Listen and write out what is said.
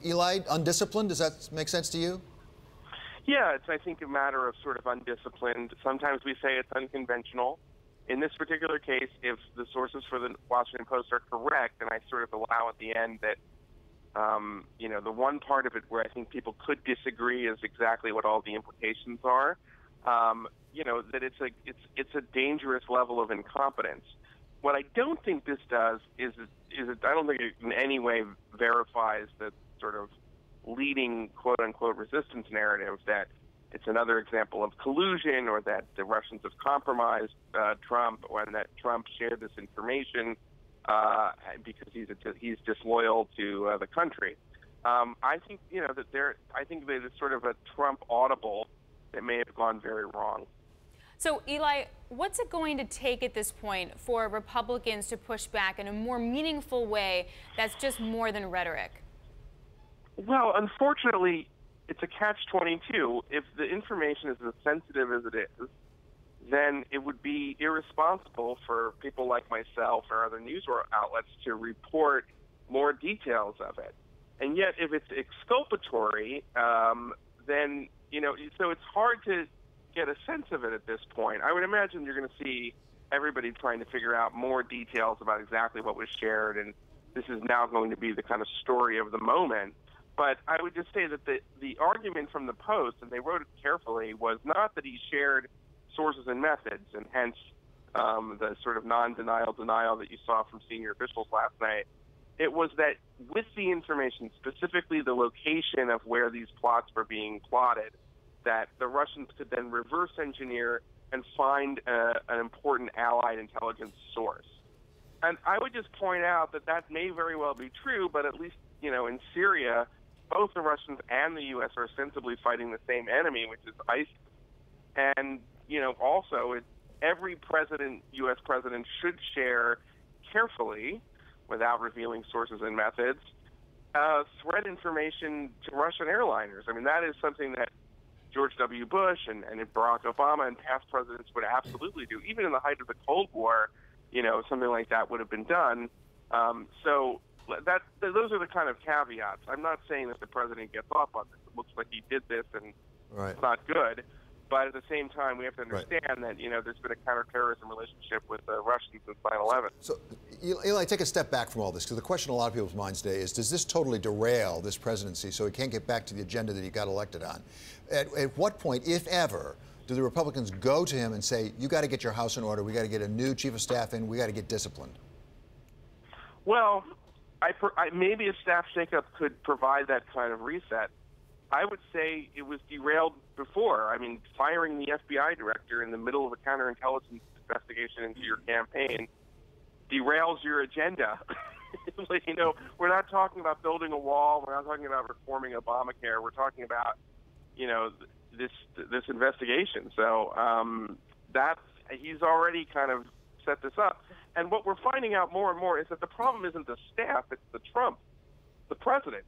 Eli, undisciplined, does that make sense to you? Yeah, it's, I think, a matter of sort of undisciplined. Sometimes we say it's unconventional. In this particular case, if the sources for the Washington Post are correct, and I sort of allow at the end that, the one part of it where I think people could disagree is exactly what all the implications are, that it's a dangerous level of incompetence. What I don't think this does is I don't think it in any way verifies the sort of leading quote-unquote resistance narrative that it's another example of collusion, or that the Russians have compromised Trump, or that Trump shared this information because he's disloyal to the country. I think I think that it's sort of a Trump audible that may have gone very wrong. So, Eli, what's it going to take at this point for Republicans to push back in a more meaningful way that's just more than rhetoric? Well, unfortunately, it's a catch-22. If the information is as sensitive as it is, then it would be irresponsible for people like myself or other news outlets to report more details of it. And yet, if it's exculpatory, then, so it's hard to get a sense of it at this point. I would imagine you're going to see everybody trying to figure out more details about exactly what was shared, and this is now going to be the kind of story of the moment. But I would just say that the argument from the Post, and they wrote it carefully, was not that he shared sources and methods, and hence the sort of non-denial denial that you saw from senior officials last night. It was that with the information, specifically the location of where these plots were being plotted, that the Russians could then reverse engineer and find an important allied intelligence source. And I would just point out that that may very well be true, but at least, in Syria, both the Russians and the U.S. are ostensibly fighting the same enemy, which is ISIS. And, also, every U.S. president should share carefully, without revealing sources and methods, threat information to Russian airliners. I mean, that is something that George W. Bush and Barack Obama and past presidents would absolutely do. Even in the height of the Cold War, something like that would have been done. So those are the kind of caveats. I'm not saying that the president gets off on this. It looks like he did this, and It's not good. But at the same time, we have to understand that, there's been a counterterrorism relationship with the Russians since 9/11. So, Eli, take a step back from all this, because the question in a lot of people's minds today is, does this totally derail this presidency so he can't get back to the agenda that he got elected on? At what point, if ever, do the Republicans go to him and say, you got to get your house in order, we got to get a new chief of staff in, we got to get disciplined? Well, maybe a staff shakeup could provide that kind of reset. I would say it was derailed before. I mean, firing the FBI director in the middle of a counterintelligence investigation into your campaign derails your agenda. We're not talking about building a wall. We're not talking about reforming Obamacare. We're talking about, this investigation. So he's already kind of set this up. And what we're finding out more and more is that the problem isn't the staff, it's the president.